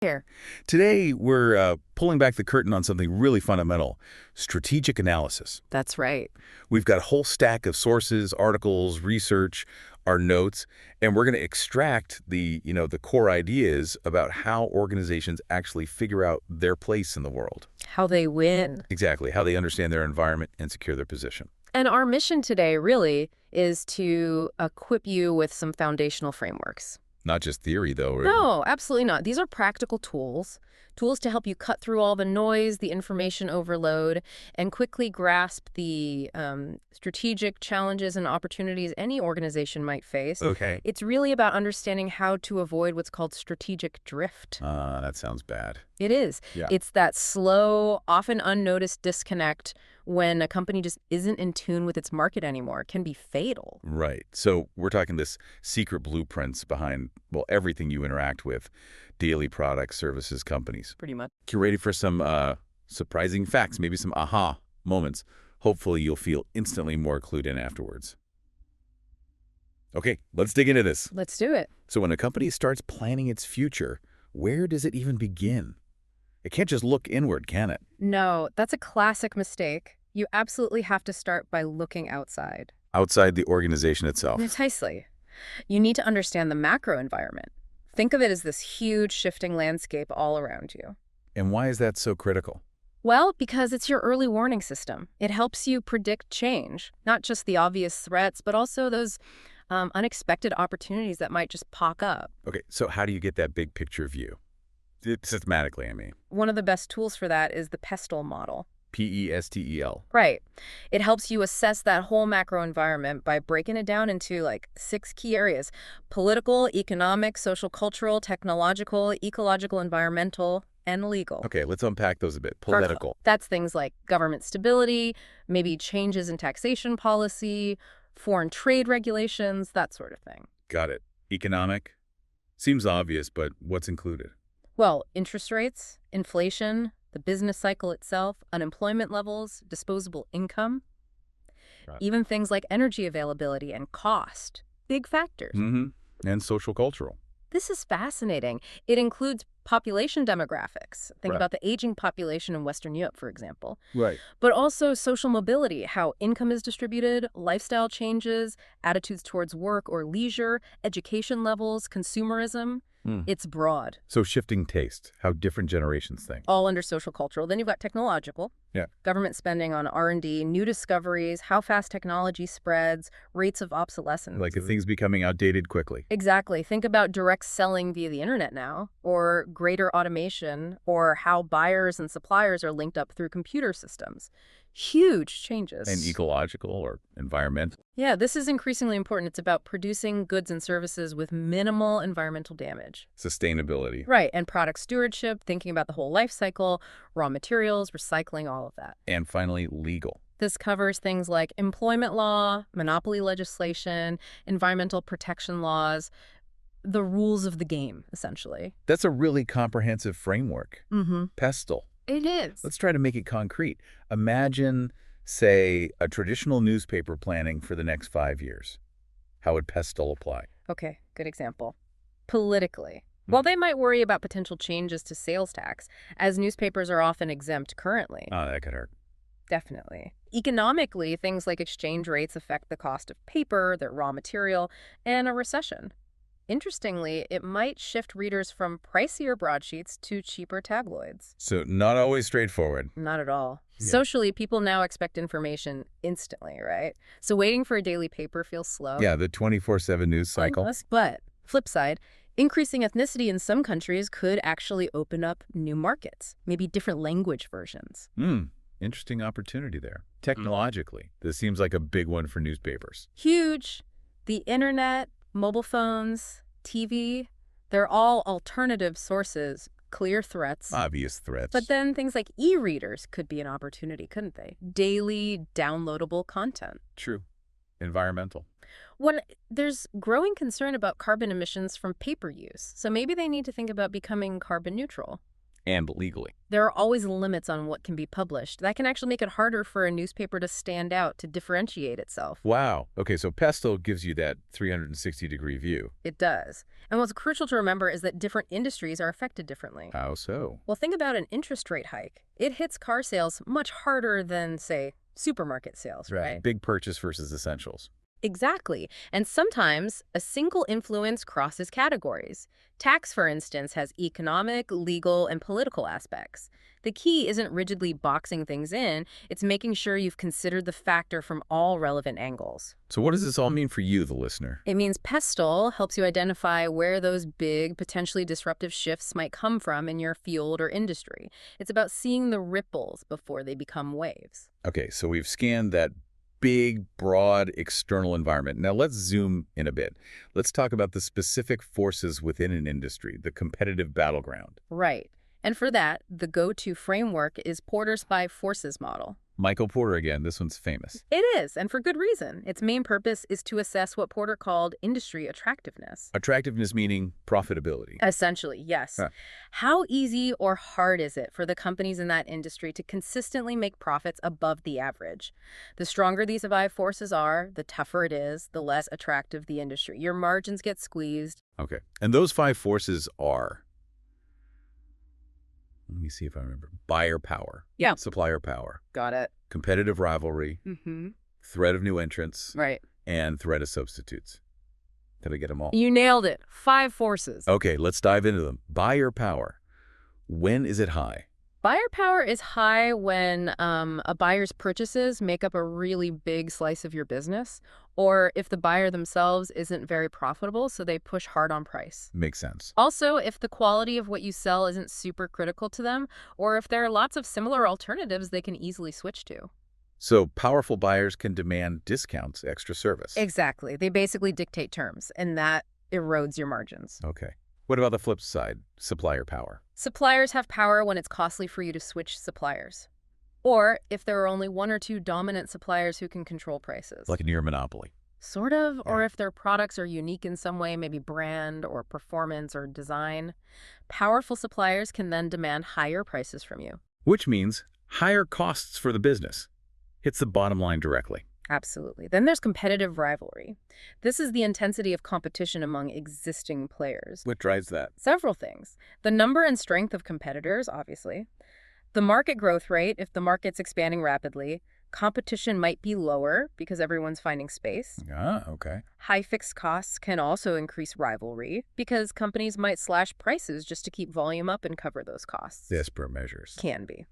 Here. Today, we're pulling back the curtain on something really fundamental, strategic analysis. That's right. We've got a whole stack of sources, articles, research, our notes, and we're going to extract the core ideas about how organizations actually figure out their place in the world. How they win. Exactly, how they understand their environment and secure their position. And our mission today really is to equip you with some foundational frameworks. Not just theory, though. No, absolutely not. These are practical tools to help you cut through all the noise, the information overload, and quickly grasp the strategic challenges and opportunities any organization might face. Okay. It's really about understanding how to avoid what's called strategic drift. That sounds bad. It is. Yeah. It's that slow, often unnoticed disconnect when a company just isn't in tune with its market anymore. It can be fatal. Right. So we're talking this secret blueprints behind, well, everything you interact with, daily products, services, companies. Pretty much. Get ready for some surprising facts, maybe some aha moments. Hopefully you'll feel instantly more clued in afterwards. Okay, let's dig into this. Let's do it. So when a company starts planning its future, where does it even begin? It can't just look inward, can it? No, that's a classic mistake. You absolutely have to start by looking outside. Outside the organization itself. Precisely. You need to understand the macro environment. Think of it as this huge shifting landscape all around you. And why is that so critical? Well, because it's your early warning system. It helps you predict change, not just the obvious threats, but also those unexpected opportunities that might just pop up. Okay, so how do you get that big picture view? Systematically, I mean. One of the best tools for that is the PESTEL model. PESTEL. Right. It helps you assess that whole macro environment by breaking it down into 6 key areas: political, economic, social, cultural, technological, ecological, environmental, and legal. Okay, let's unpack those a bit. Political. That's things like government stability, maybe changes in taxation policy, foreign trade regulations, that sort of thing. Got it. Economic? Seems obvious, but what's included? Well, interest rates, inflation, the business cycle itself, unemployment levels, disposable income, even things like energy availability and cost. Big factors. Mm-hmm. And social cultural. This is fascinating. It includes population demographics. Think Right. about the aging population in Western Europe, for example. Right. But also social mobility, how income is distributed, lifestyle changes, attitudes towards work or leisure, education levels, consumerism. It's broad. So shifting taste, how different generations think. All under social cultural. Then you've got technological. Yeah. Government spending on R&D, new discoveries, how fast technology spreads, rates of obsolescence. Like things becoming outdated quickly. Exactly. Think about direct selling via the internet now, or greater automation, or how buyers and suppliers are linked up through computer systems. Huge changes. And ecological or environmental. Yeah, this is increasingly important. It's about producing goods and services with minimal environmental damage. Sustainability. Right, and product stewardship, thinking about the whole life cycle, raw materials, recycling, all of that. And finally, legal. This covers things like employment law, monopoly legislation, environmental protection laws, the rules of the game, essentially. That's a really comprehensive framework. PESTEL. It is. Let's try to make it concrete. Imagine, say, a traditional newspaper planning for the next 5 years. How would PESTEL apply? Okay, good example. Politically. While they might worry about potential changes to sales tax, as newspapers are often exempt currently. Oh, that could hurt. Definitely. Economically, things like exchange rates affect the cost of paper, their raw material, and a recession. Interestingly, it might shift readers from pricier broadsheets to cheaper tabloids. So not always straightforward. Not at all. Yeah. Socially, people now expect information instantly, right? So waiting for a daily paper feels slow. Yeah, the 24/7 news cycle. But, flip side, increasing ethnicity in some countries could actually open up new markets, maybe different language versions. Interesting opportunity there. Technologically, this seems like a big one for newspapers. Huge. The internet, mobile phones, TV, they're all alternative sources, clear threats. Obvious threats. But then things like e-readers could be an opportunity, couldn't they? Daily downloadable content. True. Environmental. When there's growing concern about carbon emissions from paper use, so maybe they need to think about becoming carbon neutral. And legally. There are always limits on what can be published. That can actually make it harder for a newspaper to stand out, to differentiate itself. Wow. Okay, so PESTEL gives you that 360-degree view. It does. And what's crucial to remember is that different industries are affected differently. How so? Well, think about an interest rate hike. It hits car sales much harder than, say, supermarket sales, right? Big purchase versus essentials. Exactly. And sometimes a single influence crosses categories. Tax, for instance, has economic, legal, and political aspects. The key isn't rigidly boxing things in, it's making sure you've considered the factor from all relevant angles. So what does this all mean for you, the listener? It means PESTEL helps you identify where those big, potentially disruptive shifts might come from in your field or industry. It's about seeing the ripples before they become waves. Okay, so we've scanned that big, broad external environment. Now let's zoom in a bit. Let's talk about the specific forces within an industry, the competitive battleground. Right. And for that, the go-to framework is Porter's Five Forces model. Michael Porter again, this one's famous. It is, and for good reason. Its main purpose is to assess what Porter called industry attractiveness. Attractiveness meaning profitability. Essentially, yes. Huh. How easy or hard is it for the companies in that industry to consistently make profits above the average? The stronger these five forces are, the tougher it is, the less attractive the industry. Your margins get squeezed. Okay, and those five forces are, let me see if I remember, buyer power. Yeah. Supplier power. Got it. Competitive rivalry. Mm-hmm. Threat of new entrants. Right. And threat of substitutes. Did I get them all? You nailed it. Five forces. Okay, let's dive into them. Buyer power. When is it high? Buyer power is high when a buyer's purchases make up a really big slice of your business, or if the buyer themselves isn't very profitable, so they push hard on price. Makes sense. Also, if the quality of what you sell isn't super critical to them, or if there are lots of similar alternatives they can easily switch to. So powerful buyers can demand discounts, extra service. Exactly. They basically dictate terms, and that erodes your margins. Okay. What about the flip side, supplier power? Suppliers have power when it's costly for you to switch suppliers. Or if there are only one or two dominant suppliers who can control prices. Like a near monopoly. Sort of, or Yeah. if their products are unique in some way, maybe brand or performance or design. Powerful suppliers can then demand higher prices from you. Which means higher costs for the business. Hits the bottom line directly. Absolutely. Then there's competitive rivalry. This is the intensity of competition among existing players. What drives that? Several things. The number and strength of competitors, obviously. The market growth rate, if the market's expanding rapidly. Competition might be lower because everyone's finding space. Ah, okay. High fixed costs can also increase rivalry because companies might slash prices just to keep volume up and cover those costs. Desperate measures. Can be.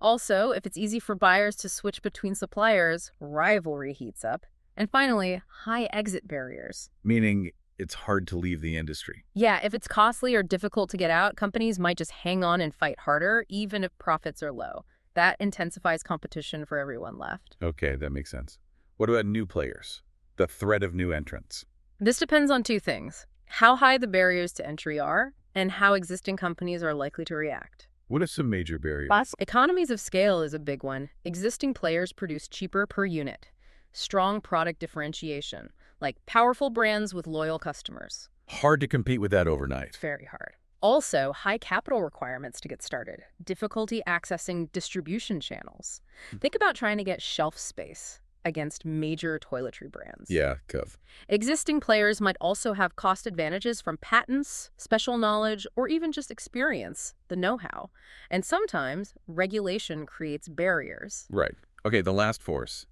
Also, if it's easy for buyers to switch between suppliers, rivalry heats up. And finally, high exit barriers. Meaning it's hard to leave the industry. Yeah, if it's costly or difficult to get out, companies might just hang on and fight harder, even if profits are low. That intensifies competition for everyone left. Okay, that makes sense. What about new players? The threat of new entrants. This depends on two things: how high the barriers to entry are, and how existing companies are likely to react. What are some major barriers? Economies of scale is a big one. Existing players produce cheaper per unit. Strong product differentiation, like powerful brands with loyal customers. Hard to compete with that overnight. Very hard. Also, high capital requirements to get started. Difficulty accessing distribution channels. Think about trying to get shelf space against major toiletry brands. Yeah, tough. Existing players might also have cost advantages from patents, special knowledge, or even just experience, the know-how. And sometimes, regulation creates barriers. Right. Okay, the last force.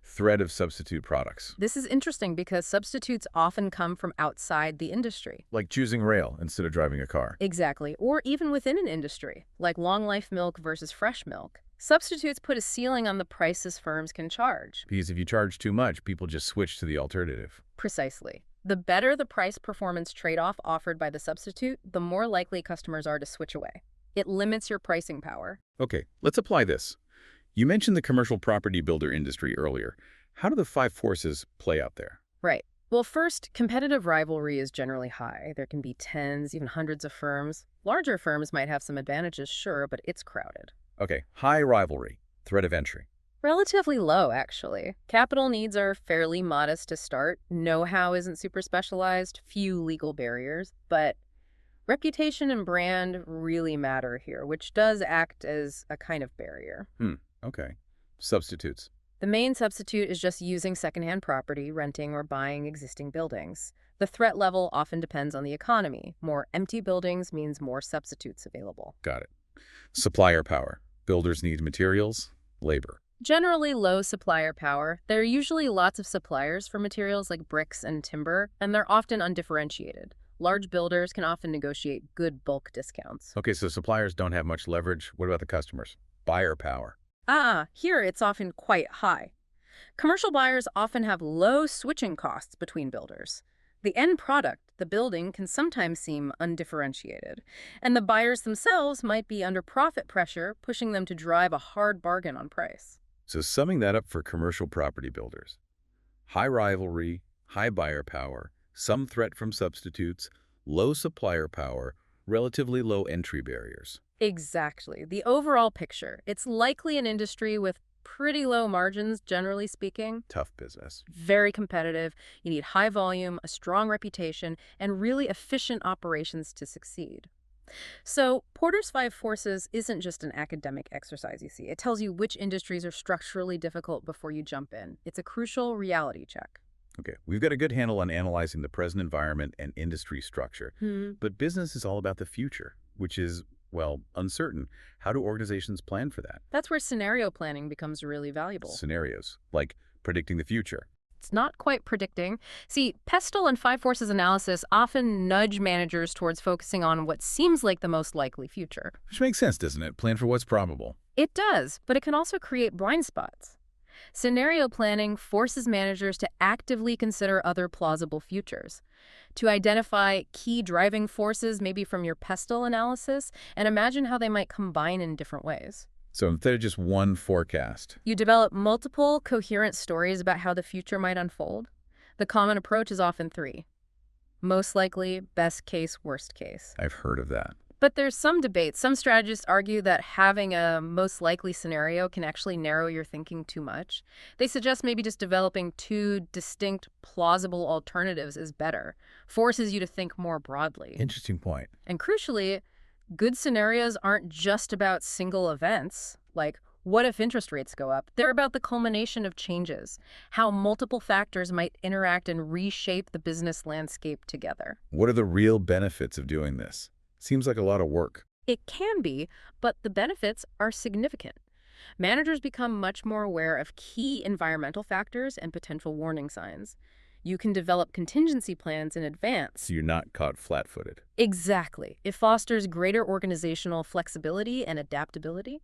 Threat of substitute products. This is interesting because substitutes often come from outside the industry. Like choosing rail instead of driving a car. Exactly. Or even within an industry, like long-life milk versus fresh milk. Substitutes put a ceiling on the prices firms can charge. Because if you charge too much, people just switch to the alternative. Precisely. The better the price-performance trade-off offered by the substitute, the more likely customers are to switch away. It limits your pricing power. Okay, let's apply this. You mentioned the commercial property builder industry earlier. How do the five forces play out there? Right. Well, first, competitive rivalry is generally high. There can be tens, even hundreds of firms. Larger firms might have some advantages, sure, but it's crowded. Okay, high rivalry. Threat of entry. Relatively low, actually. Capital needs are fairly modest to start. Know-how isn't super specialized. Few legal barriers. But Reputation and brand really matter here, which does act as a kind of barrier. Okay. Substitutes. The main substitute is just using secondhand property, renting, or buying existing buildings. The threat level often depends on the economy. More empty buildings means more substitutes available. Got it. Supplier power. Builders need materials, labor. Generally low supplier power. There are usually lots of suppliers for materials like bricks and timber, and they're often undifferentiated. Large builders can often negotiate good bulk discounts. Okay, so suppliers don't have much leverage. What about the customers? Buyer power. Here it's often quite high. Commercial buyers often have low switching costs between builders. The end product, the building, can sometimes seem undifferentiated, and the buyers themselves might be under profit pressure, pushing them to drive a hard bargain on price. So summing that up for commercial property builders. High rivalry, high buyer power, some threat from substitutes, low supplier power, relatively low entry barriers. Exactly. The overall picture. It's likely an industry with pretty low margins, generally speaking. Tough business. Very competitive. You need high volume, a strong reputation, and really efficient operations to succeed. So Porter's Five Forces isn't just an academic exercise, you see. It tells you which industries are structurally difficult before you jump in. It's a crucial reality check. Okay, we've got a good handle on analyzing the present environment and industry structure. But business is all about the future, which is, well, uncertain. How do organizations plan for that? That's where scenario planning becomes really valuable. Scenarios, like predicting the future. It's not quite predicting. See, PESTEL and Five Forces analysis often nudge managers towards focusing on what seems like the most likely future. Which makes sense, doesn't it? Plan for what's probable. It does, but it can also create blind spots. Scenario planning forces managers to actively consider other plausible futures, to identify key driving forces maybe from your PESTEL analysis and imagine how they might combine in different ways. So instead of just one forecast. You develop multiple coherent stories about how the future might unfold. The common approach is often three. Most likely, best case, worst case. I've heard of that. But there's some debate. Some strategists argue that having a most likely scenario can actually narrow your thinking too much. They suggest maybe just developing two distinct, plausible alternatives is better, forces you to think more broadly. Interesting point. And crucially, good scenarios aren't just about single events, like what if interest rates go up? They're about the culmination of changes, how multiple factors might interact and reshape the business landscape together. What are the real benefits of doing this? Seems like a lot of work. It can be, but the benefits are significant. Managers become much more aware of key environmental factors and potential warning signs. You can develop contingency plans in advance. So you're not caught flat-footed. Exactly. It fosters greater organizational flexibility and adaptability.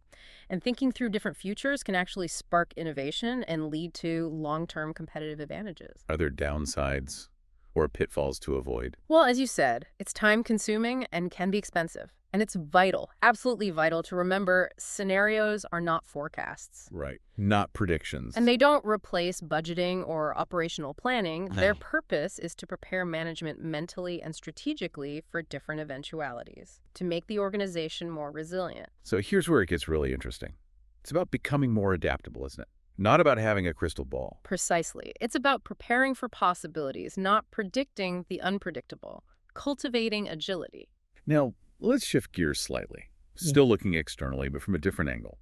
And thinking through different futures can actually spark innovation and lead to long-term competitive advantages. Are there downsides or pitfalls to avoid? Well, as you said, it's time-consuming and can be expensive. And it's vital, absolutely vital, to remember scenarios are not forecasts. Right. Not predictions. And they don't replace budgeting or operational planning. Their purpose is to prepare management mentally and strategically for different eventualities, to make the organization more resilient. So here's where it gets really interesting. It's about becoming more adaptable, isn't it? Not about having a crystal ball. Precisely. It's about preparing for possibilities, not predicting the unpredictable, cultivating agility. Now, let's shift gears slightly. Still looking externally, but from a different angle.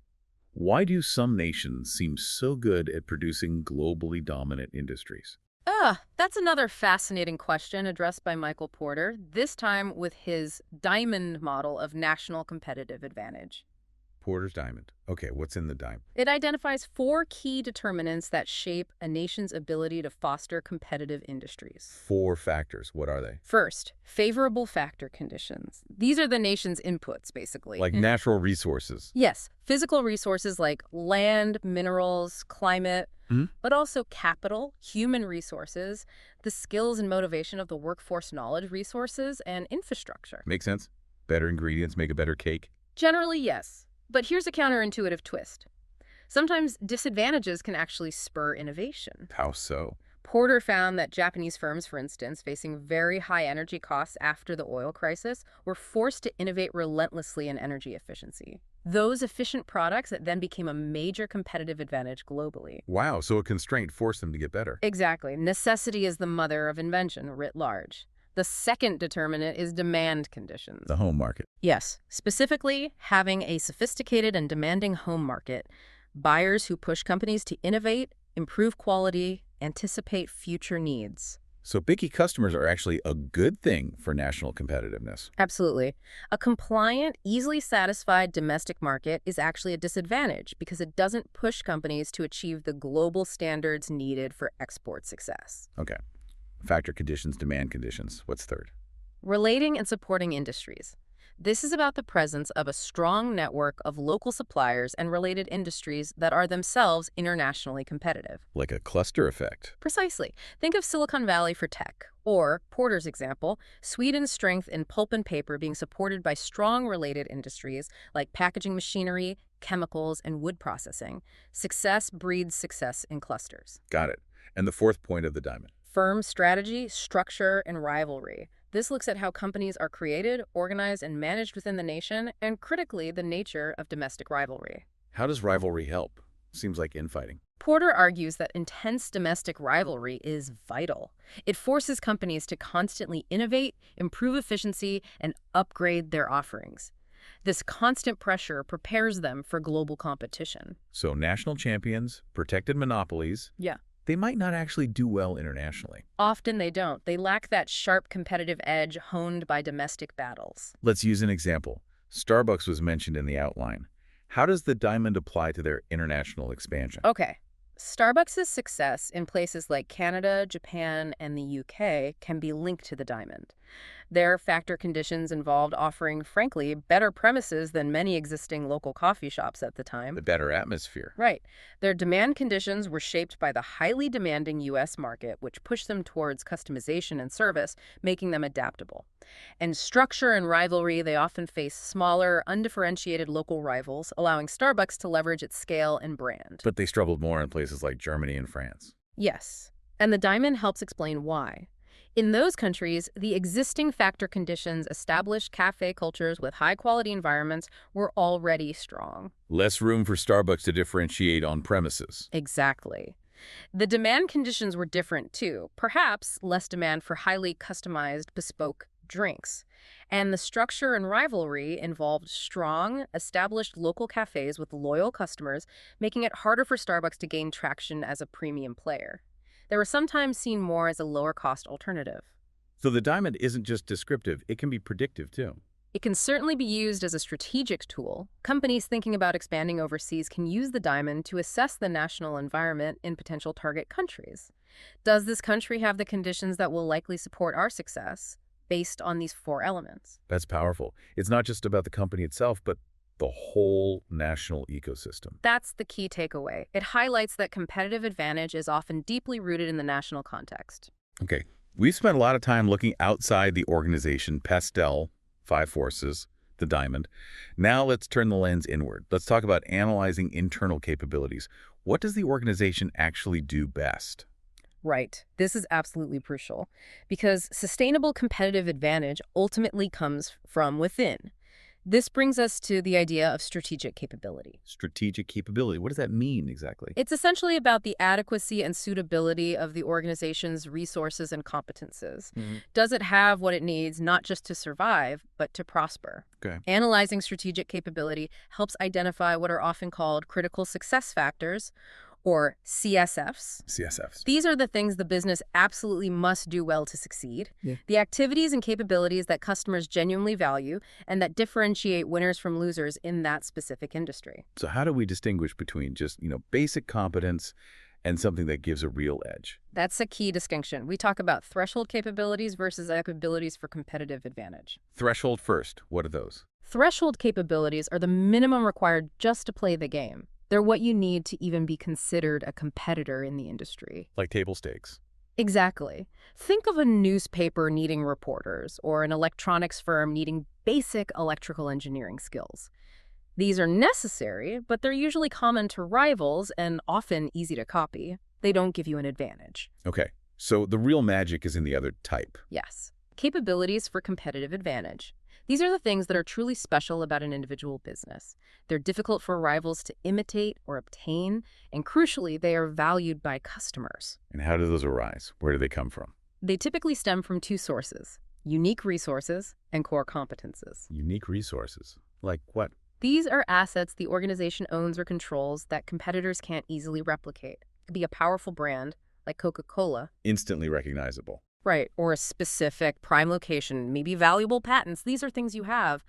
Why do some nations seem so good at producing globally dominant industries? That's another fascinating question addressed by Michael Porter, this time with his diamond model of national competitive advantage. Porter's diamond. Okay, what's in the diamond? It identifies 4 key determinants that shape a nation's ability to foster competitive industries. 4 factors. What are they? First, favorable factor conditions. These are the nation's inputs, basically. Like natural resources. Yes, physical resources like land, minerals, climate, but also capital, human resources, the skills and motivation of the workforce, knowledge resources, and infrastructure. Makes sense? Better ingredients make a better cake? Generally, yes. But here's a counterintuitive twist. Sometimes disadvantages can actually spur innovation. How so? Porter found that Japanese firms, for instance, facing very high energy costs after the oil crisis, were forced to innovate relentlessly in energy efficiency. Those efficient products that then became a major competitive advantage globally. Wow, so a constraint forced them to get better. Exactly. Necessity is the mother of invention, writ large. The second determinant is demand The conditions. home market. Yes, specifically having a sophisticated and demanding home market, buyers who push companies to innovate, improve quality, anticipate future needs. So picky customers are actually a good thing for national competitiveness. Absolutely. A compliant, easily satisfied domestic market is actually a disadvantage because it doesn't push companies to achieve the global standards needed for export success. Okay. Factor conditions, demand conditions. What's third? Relating and supporting industries. This is about the presence of a strong network of local suppliers and related industries that are themselves internationally competitive. Like a cluster effect. Precisely. Think of Silicon Valley for tech, or Porter's example, Sweden's strength in pulp and paper being supported by strong related industries like packaging machinery, chemicals, and wood processing. Success breeds success in clusters. Got it. And the fourth point of the diamond. Firm strategy, structure, and rivalry. This looks at how companies are created, organized, and managed within the nation, and critically, the nature of domestic rivalry. How does rivalry help? Seems like infighting. Porter argues that intense domestic rivalry is vital. It forces companies to constantly innovate, improve efficiency, and upgrade their offerings. This constant pressure prepares them for global competition. So national champions, protected monopolies, Yeah. they might not actually do well internationally. Often they don't. They lack that sharp competitive edge honed by domestic battles. Let's use an example. Starbucks was mentioned in the outline. How does the diamond apply to their international expansion? Okay. Starbucks' success in places like Canada, Japan, and the UK can be linked to the diamond. Their factor conditions involved offering, frankly, better premises than many existing local coffee shops at the time. The better atmosphere. Right. Their demand conditions were shaped by the highly demanding U.S. market, which pushed them towards customization and service, making them adaptable. And structure and rivalry, they often face smaller, undifferentiated local rivals, allowing Starbucks to leverage its scale and brand. But they struggled more in places like Germany and France. Yes. And the diamond helps explain why. In those countries, the existing factor conditions established cafe cultures with high-quality environments were already strong. Less room for Starbucks to differentiate on premises. Exactly. The demand conditions were different, too. Perhaps less demand for highly customized, bespoke drinks. And the structure and rivalry involved strong, established local cafes with loyal customers, making it harder for Starbucks to gain traction as a premium player. They were sometimes seen more as a lower-cost alternative. So the diamond isn't just descriptive, it can be predictive too. It can certainly be used as a strategic tool. Companies thinking about expanding overseas can use the diamond to assess the national environment in potential target countries. Does this country have the conditions that will likely support our success based on these four elements? That's powerful. It's not just about the company itself, but the whole national ecosystem. That's the key takeaway. It highlights that competitive advantage is often deeply rooted in the national context. Okay, we've spent a lot of time looking outside the organization, PESTEL, 5 forces, the diamond. Now let's turn the lens inward. Let's talk about analyzing internal capabilities. What does the organization actually do best? Right. This is absolutely crucial because sustainable competitive advantage ultimately comes from within. This brings us to the idea of strategic capability. Strategic capability. What does that mean exactly? It's essentially about the adequacy and suitability of the organization's resources and competences. Does it have what it needs not just to survive, but to prosper? Okay. Analyzing strategic capability helps identify what are often called critical success factors, or CSFs. CSFs. These are the things the business absolutely must do well to succeed. Yeah. The activities and capabilities that customers genuinely value and that differentiate winners from losers in that specific industry. So how do we distinguish between just, basic competence and something that gives a real edge? That's a key distinction. We talk about threshold capabilities versus capabilities for competitive advantage. Threshold first. What are those? Threshold capabilities are the minimum required just to play the game. They're what you need to even be considered a competitor in the industry. Like table stakes. Exactly. Think of a newspaper needing reporters or an electronics firm needing basic electrical engineering skills. These are necessary, but they're usually common to rivals and often easy to copy. They don't give you an advantage. Okay, so the real magic is in the other type. Yes. Capabilities for competitive advantage. These are the things that are truly special about an individual business. They're difficult for rivals to imitate or obtain, and crucially, they are valued by customers. And how do those arise? Where do they come from? They typically stem from two sources: unique resources and core competences. Unique resources. Like what? These are assets the organization owns or controls that competitors can't easily replicate. It could be a powerful brand, like Coca-Cola. Instantly recognizable. Right, or a specific prime location, maybe valuable patents. These are things you have.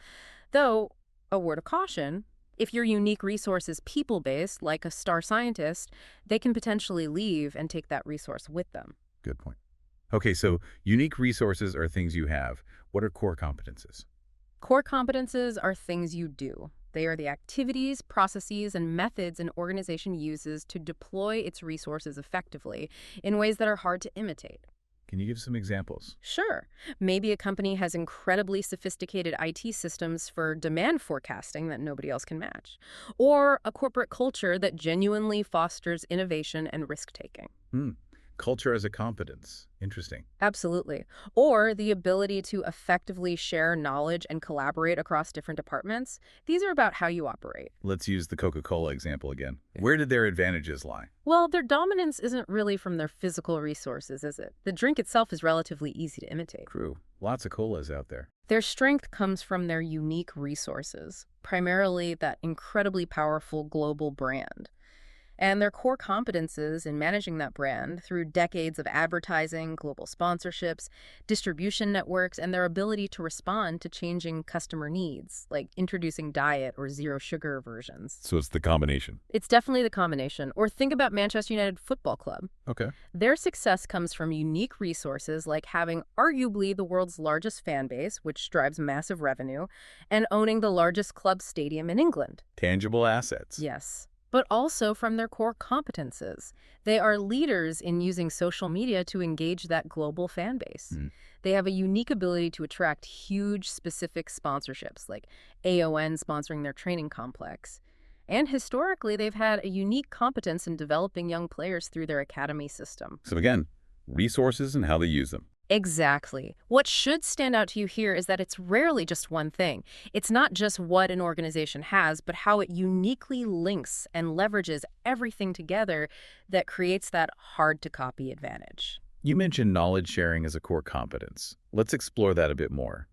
Though, a word of caution, if your unique resource is people-based, like a star scientist, they can potentially leave and take that resource with them. Good point. Okay, so unique resources are things you have. What are core competences? Core competences are things you do. They are the activities, processes, and methods an organization uses to deploy its resources effectively in ways that are hard to imitate. Can you give some examples? Sure, maybe a company has incredibly sophisticated IT systems for demand forecasting that nobody else can match, or a corporate culture that genuinely fosters innovation and risk-taking. Hmm. Culture as a competence. Interesting. Absolutely. Or the ability to effectively share knowledge and collaborate across different departments. These are about how you operate. Let's use the Coca-Cola example again. Where did their advantages lie? Well, their dominance isn't really from their physical resources, is it? The drink itself is relatively easy to imitate. True. Lots of colas out there. Their strength comes from their unique resources, primarily that incredibly powerful global brand, and their core competences in managing that brand through decades of advertising, global sponsorships, distribution networks, and their ability to respond to changing customer needs, like introducing diet or zero sugar versions. So it's the combination. It's definitely the combination. Or think about Manchester United Football Club. Okay. Their success comes from unique resources like having arguably the world's largest fan base, which drives massive revenue, and owning the largest club stadium in England. Tangible assets. Yes, but also from their core competences. They are leaders in using social media to engage that global fan base. They have a unique ability to attract huge specific sponsorships, like AON sponsoring their training complex. And historically, they've had a unique competence in developing young players through their academy system. So again, resources and how they use them. Exactly. What should stand out to you here is that it's rarely just one thing. It's not just what an organization has, but how it uniquely links and leverages everything together that creates that hard-to-copy advantage. You mentioned knowledge sharing as a core competence. Let's explore that a bit more.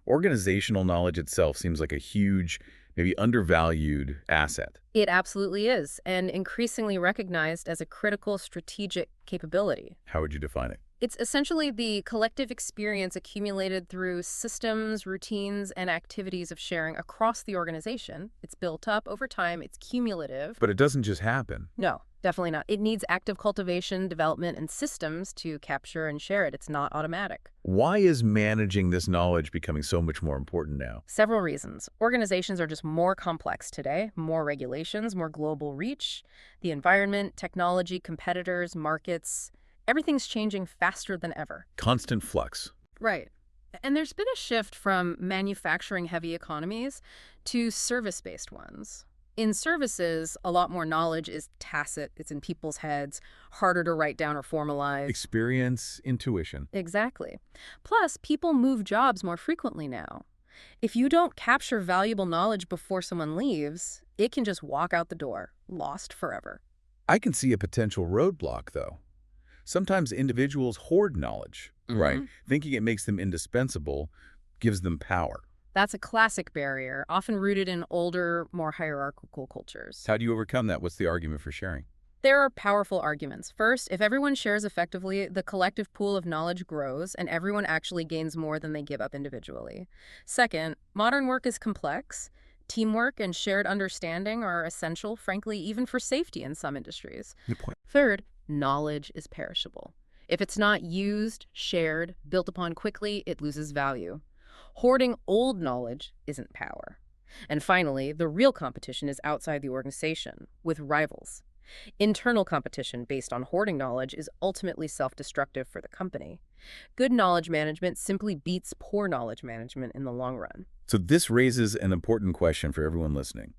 Organizational knowledge itself seems like a huge, maybe undervalued asset. It absolutely is, and increasingly recognized as a critical strategic capability. How would you define it? It's essentially the collective experience accumulated through systems, routines, and activities of sharing across the organization. It's built up over time. It's cumulative. But it doesn't just happen. No, definitely not. It needs active cultivation, development, and systems to capture and share it. It's not automatic. Why is managing this knowledge becoming so much more important now? Several reasons. Organizations are just more complex today, more regulations, more global reach, the environment, technology, competitors, markets. Everything's changing faster than ever. Constant flux. Right. And there's been a shift from manufacturing-heavy economies to service-based ones. In services, a lot more knowledge is tacit. It's in people's heads, harder to write down or formalize. Experience, intuition. Exactly. Plus, people move jobs more frequently now. If you don't capture valuable knowledge before someone leaves, it can just walk out the door, lost forever. I can see a potential roadblock, though. Sometimes individuals hoard knowledge, right? Thinking it makes them indispensable gives them power. That's a classic barrier, often rooted in older, more hierarchical cultures. How do you overcome that? What's the argument for sharing? There are powerful arguments. First, if everyone shares effectively, the collective pool of knowledge grows, and everyone actually gains more than they give up individually. Second, modern work is complex. Teamwork and shared understanding are essential, frankly, even for safety in some industries. Good point. Third, knowledge is perishable. If it's not used, shared, built upon quickly, it loses value. Hoarding old knowledge isn't power. And finally, the real competition is outside the organization, with rivals. Internal competition based on hoarding knowledge is ultimately self-destructive for the company. Good knowledge management simply beats poor knowledge management in the long run. So this raises an important question for everyone listening.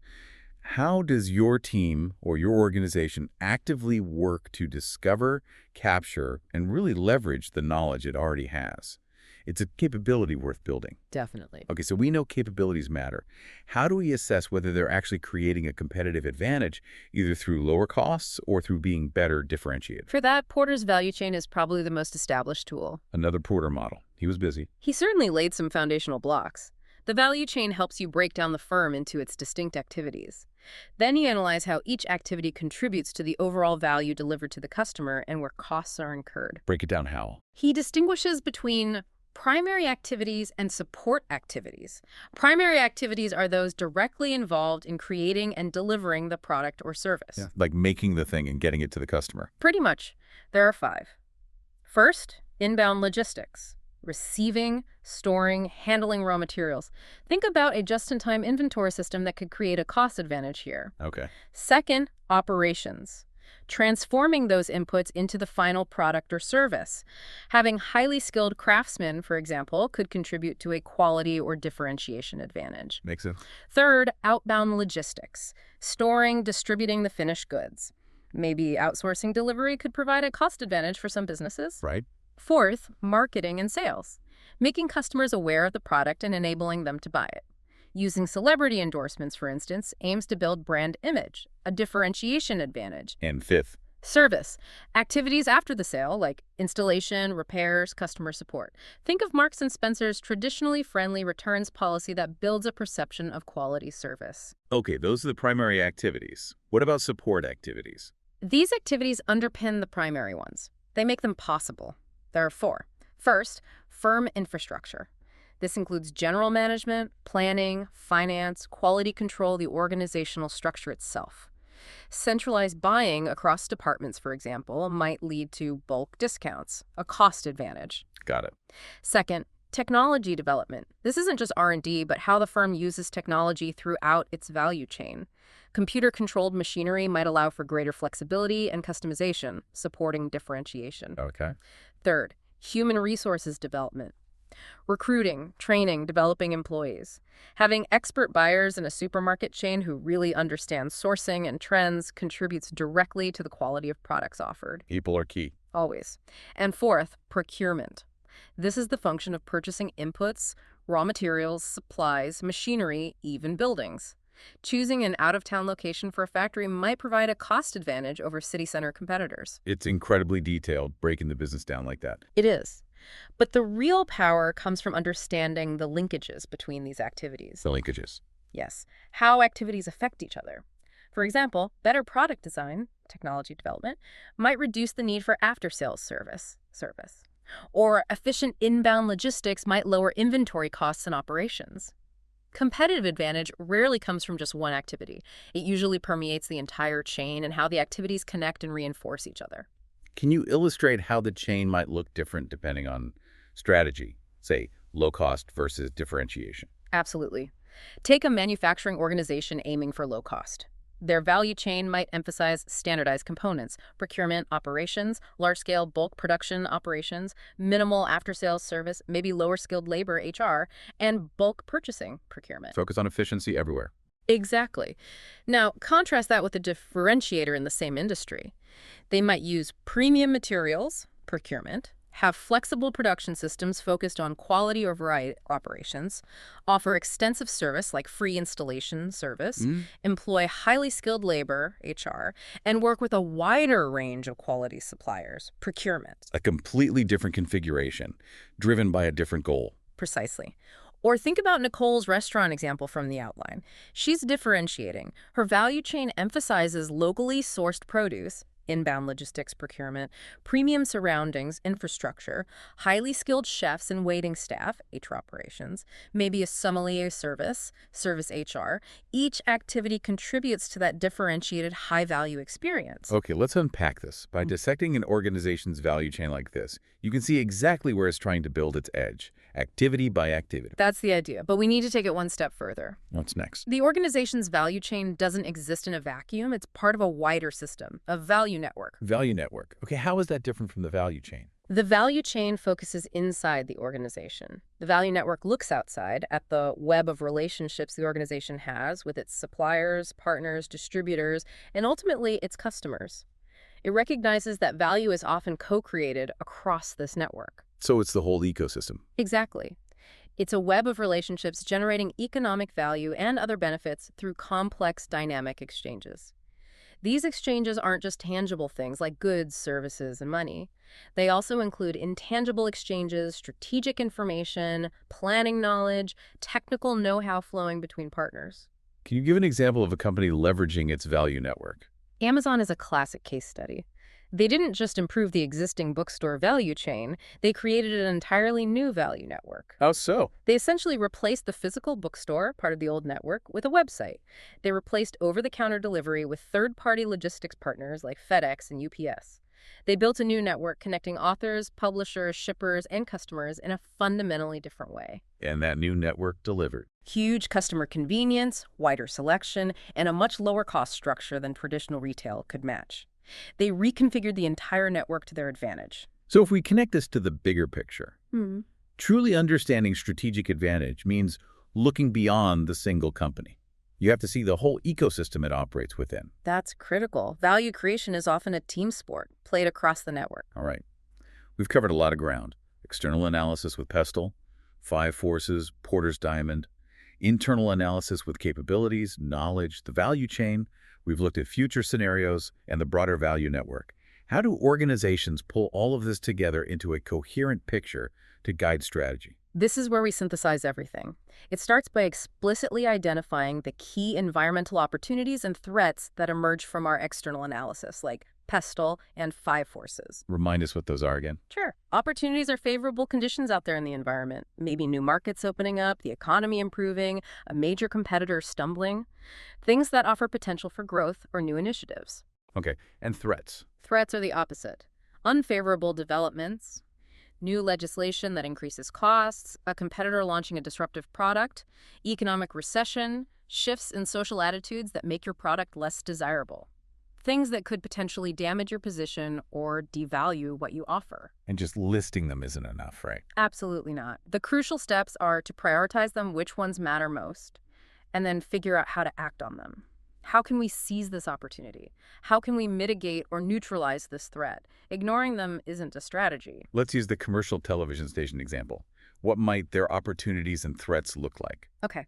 How does your team or your organization actively work to discover, capture, and really leverage the knowledge it already has? It's a capability worth building. Definitely. Okay, so we know capabilities matter. How do we assess whether they're actually creating a competitive advantage, either through lower costs or through being better differentiated? For that, Porter's value chain is probably the most established tool. Another Porter model. He was busy. He certainly laid some foundational blocks. The value chain helps you break down the firm into its distinct activities. Then you analyze how each activity contributes to the overall value delivered to the customer and where costs are incurred. Break it down how? He distinguishes between primary activities and support activities. Primary activities are those directly involved in creating and delivering the product or service. Yeah. Like making the thing and getting it to the customer. Pretty much. There are 5. First, inbound logistics. Receiving, storing, handling raw materials. Think about a just-in-time inventory system that could create a cost advantage here. Okay. Second, operations. Transforming those inputs into the final product or service. Having highly skilled craftsmen, for example, could contribute to a quality or differentiation advantage. Makes sense. Third, outbound logistics. Storing, distributing the finished goods. Maybe outsourcing delivery could provide a cost advantage for some businesses. Right. Fourth, marketing and sales. Making customers aware of the product and enabling them to buy it. Using celebrity endorsements, for instance, aims to build brand image, a differentiation advantage. And fifth, Service. Activities after the sale, like installation, repairs, customer support. Think of Marks & Spencer's traditionally friendly returns policy that builds a perception of quality service. okay, those are the primary activities. What about support activities? These activities underpin the primary ones. They make them possible. There are 4. First, firm infrastructure. This includes general management, planning, finance, quality control, the organizational structure itself. Centralized buying across departments, for example, might lead to bulk discounts, a cost advantage. Got it. Second, technology development. This isn't just R&D, but how the firm uses technology throughout its value chain. Computer-controlled machinery might allow for greater flexibility and customization, supporting differentiation. Okay. Third, human resources development. Recruiting, training, developing employees. Having expert buyers in a supermarket chain who really understand sourcing and trends contributes directly to the quality of products offered. People are key. Always. And fourth, procurement. This is the function of purchasing inputs, raw materials, supplies, machinery, even buildings. Choosing an out-of-town location for a factory might provide a cost advantage over city center competitors. It's incredibly detailed, breaking the business down like that. It is. But the real power comes from understanding the linkages between these activities. The linkages. Yes, how activities affect each other. For example, better product design, technology development, might reduce the need for after-sales service. Or efficient inbound logistics might lower inventory costs and operations. Competitive advantage rarely comes from just one activity. It usually permeates the entire chain and how the activities connect and reinforce each other. Can you illustrate how the chain might look different depending on strategy, say low cost versus differentiation? Absolutely. Take a manufacturing organization aiming for low cost. Their value chain might emphasize standardized components, procurement operations, large-scale bulk production operations, minimal after-sales service, maybe lower-skilled labor HR, and bulk purchasing procurement. Focus on efficiency everywhere. Exactly. Now, contrast that with a differentiator in the same industry. They might use premium materials, procurement, have flexible production systems focused on quality or variety operations, offer extensive service like free installation service, employ highly skilled labor, HR, and work with a wider range of quality suppliers, procurement. A completely different configuration, driven by a different goal. Precisely. Or think about Nicole's restaurant example from the outline. She's differentiating. Her value chain emphasizes locally sourced produce, inbound logistics procurement, premium surroundings, infrastructure, highly skilled chefs and waiting staff, HR operations, maybe a sommelier service HR. Each activity contributes to that differentiated high-value experience. Okay, let's unpack this. By dissecting an organization's value chain like this, you can see exactly where it's trying to build its edge, activity by activity. That's the idea, but we need to take it one step further. What's next? The organization's value chain doesn't exist in a vacuum. It's part of a wider system, a value network. Value network. Okay, how is that different from the value chain? The value chain focuses inside the organization. The value network looks outside at the web of relationships the organization has with its suppliers, partners, distributors, and ultimately its customers. It recognizes that value is often co-created across this network. So it's the whole ecosystem. Exactly. It's a web of relationships generating economic value and other benefits through complex dynamic exchanges. These exchanges aren't just tangible things like goods, services, and money. They also include intangible exchanges, strategic information, planning knowledge, technical know-how flowing between partners. Can you give an example of a company leveraging its value network? Amazon is a classic case study. They didn't just improve the existing bookstore value chain, they created an entirely new value network. How so? They essentially replaced the physical bookstore, part of the old network, with a website. They replaced over-the-counter delivery with third-party logistics partners like FedEx and UPS. They built a new network connecting authors, publishers, shippers, and customers in a fundamentally different way. And that new network delivered. Huge customer convenience, wider selection, and a much lower cost structure than traditional retail could match. They reconfigured the entire network to their advantage. So if we connect this to the bigger picture, Hmm. truly understanding strategic advantage means looking beyond the single company. You have to see the whole ecosystem it operates within. That's critical. Value creation is often a team sport, played across the network. All right. We've covered a lot of ground. External analysis with PESTEL, five forces, Porter's diamond, internal analysis with capabilities, knowledge, the value chain. We've looked at future scenarios and the broader value network. How do organizations pull all of this together into a coherent picture to guide strategy? This is where we synthesize everything. It starts by explicitly identifying the key environmental opportunities and threats that emerge from our external analysis, like PESTEL and five forces. Remind us what those are again. Sure. Opportunities are favorable conditions out there in the environment. Maybe new markets opening up, the economy improving, a major competitor stumbling. Things that offer potential for growth or new initiatives. Okay, and threats. Threats are the opposite. Unfavorable developments, new legislation that increases costs, a competitor launching a disruptive product, economic recession, shifts in social attitudes that make your product less desirable. Things that could potentially damage your position or devalue what you offer. And just listing them isn't enough, right? Absolutely not. The crucial steps are to prioritize them, which ones matter most, and then figure out how to act on them. How can we seize this opportunity? How can we mitigate or neutralize this threat? Ignoring them isn't a strategy. Let's use the commercial television station example. What might their opportunities and threats look like? Okay.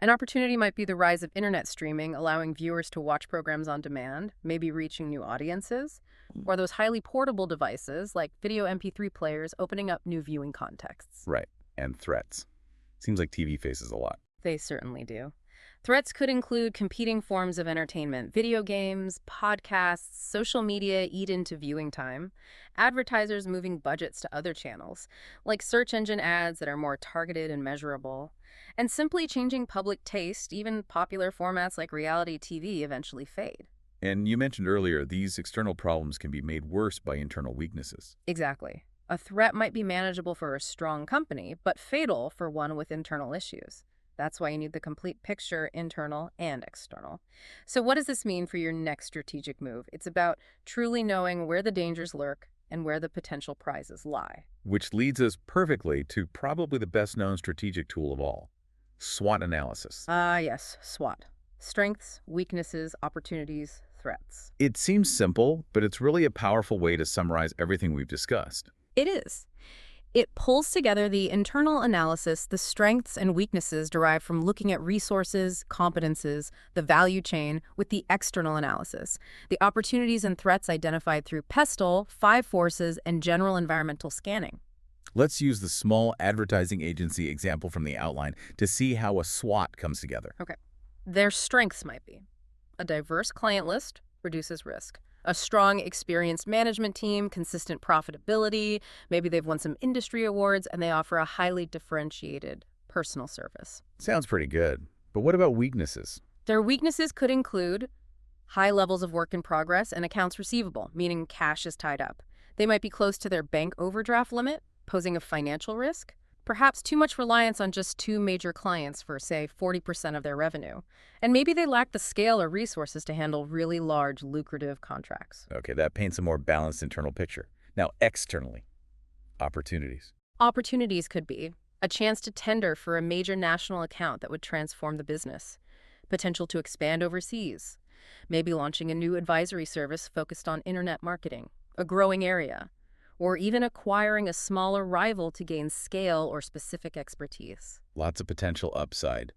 An opportunity might be the rise of internet streaming, allowing viewers to watch programs on demand, maybe reaching new audiences, or those highly portable devices like video MP3 players opening up new viewing contexts. Right, and threats. Seems like TV faces a lot. They certainly do. Threats could include competing forms of entertainment, video games, podcasts, social media eat into viewing time, advertisers moving budgets to other channels, like search engine ads that are more targeted and measurable, and simply changing public taste. Even popular formats like reality TV eventually fade. And you mentioned earlier, these external problems can be made worse by internal weaknesses. Exactly. A threat might be manageable for a strong company, but fatal for one with internal issues. That's why you need the complete picture, internal and external. So what does this mean for your next strategic move? It's about truly knowing where the dangers lurk and where the potential prizes lie. Which leads us perfectly to probably the best-known strategic tool of all, SWOT analysis. Yes, SWOT. Strengths, weaknesses, opportunities, threats. It seems simple, but it's really a powerful way to summarize everything we've discussed. It is. It pulls together the internal analysis, the strengths and weaknesses derived from looking at resources, competences, the value chain, with the external analysis, the opportunities and threats identified through PESTEL, five forces, and general environmental scanning. Let's use the small advertising agency example from the outline to see how a SWOT comes together. Okay. Their strengths might be a diverse client list reduces risk. A strong, experienced management team, consistent profitability, maybe they've won some industry awards, and they offer a highly differentiated personal service. Sounds pretty good. But what about weaknesses? Their weaknesses could include high levels of work in progress and accounts receivable, meaning cash is tied up. They might be close to their bank overdraft limit, posing a financial risk. Perhaps too much reliance on just two major clients for, say, 40% of their revenue. And maybe they lack the scale or resources to handle really large, lucrative contracts. Okay, that paints a more balanced internal picture. Now, externally, opportunities. Opportunities could be a chance to tender for a major national account that would transform the business, potential to expand overseas, maybe launching a new advisory service focused on internet marketing, a growing area, or even acquiring a smaller rival to gain scale or specific expertise. Lots of potential upside.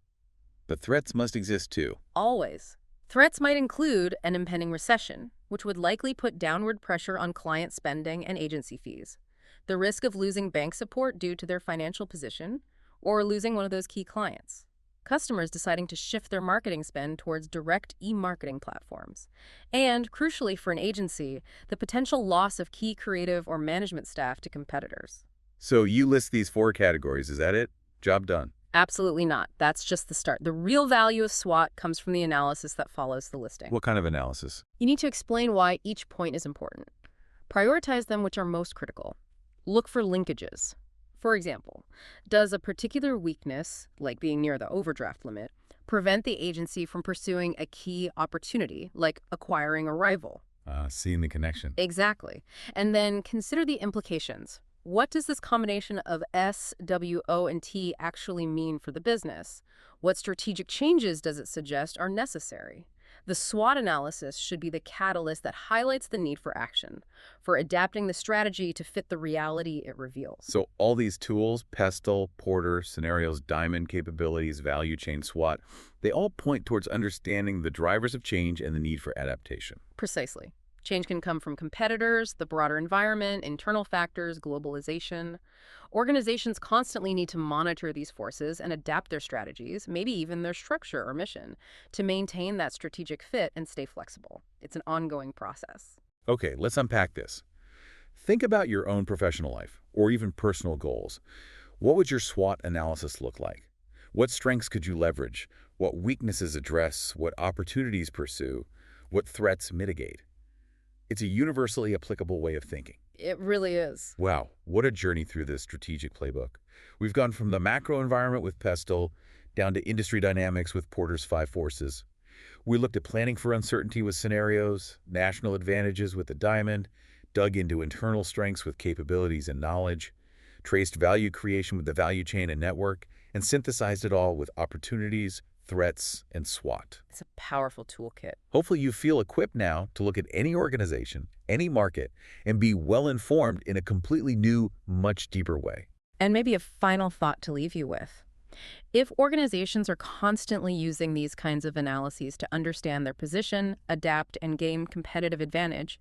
But threats must exist too. Always. Threats might include an impending recession, which would likely put downward pressure on client spending and agency fees, the risk of losing bank support due to their financial position, or losing one of those key clients. Customers deciding to shift their marketing spend towards direct e-marketing platforms. And, crucially for an agency, the potential loss of key creative or management staff to competitors. So you list these 4 categories, is that it? Job done. Absolutely not. That's just the start. The real value of SWOT comes from the analysis that follows the listing. What kind of analysis? You need to explain why each point is important. Prioritize them which are most critical. Look for linkages. For example, does a particular weakness, like being near the overdraft limit, prevent the agency from pursuing a key opportunity, like acquiring a rival? Seeing the connection. Exactly. And then consider the implications. What does this combination of S, W, O, and T actually mean for the business? What strategic changes does it suggest are necessary? The SWOT analysis should be the catalyst that highlights the need for action, for adapting the strategy to fit the reality it reveals. So all these tools, PESTEL, Porter, scenarios, diamond capabilities, value chain, SWOT, they all point towards understanding the drivers of change and the need for adaptation. Precisely. Change can come from competitors, the broader environment, internal factors, globalization. Organizations constantly need to monitor these forces and adapt their strategies, maybe even their structure or mission, to maintain that strategic fit and stay flexible. It's an ongoing process. Okay, let's unpack this. Think about your own professional life or even personal goals. What would your SWOT analysis look like? What strengths could you leverage? What weaknesses address? What opportunities pursue? What threats mitigate? It's a universally applicable way of thinking. It really is. Wow, what a journey through this strategic playbook. We've gone from the macro environment with PESTEL down to industry dynamics with Porter's 5 forces. We looked at planning for uncertainty with scenarios, national advantages with the diamond, dug into internal strengths with capabilities and knowledge, traced value creation with the value chain and network, and synthesized it all with opportunities, threats, and SWOT. It's a powerful toolkit. Hopefully you feel equipped now to look at any organization, any market, and be well-informed in a completely new, much deeper way. And maybe a final thought to leave you with. If organizations are constantly using these kinds of analyses to understand their position, adapt, and gain competitive advantage,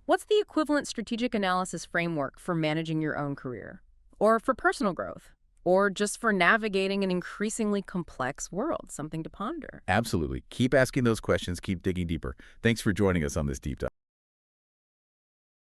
what's the equivalent strategic analysis framework for managing your own career? Or for personal growth? Or just for navigating an increasingly complex world? Something to ponder. Absolutely. Keep asking those questions. Keep digging deeper. Thanks for joining us on this deep dive.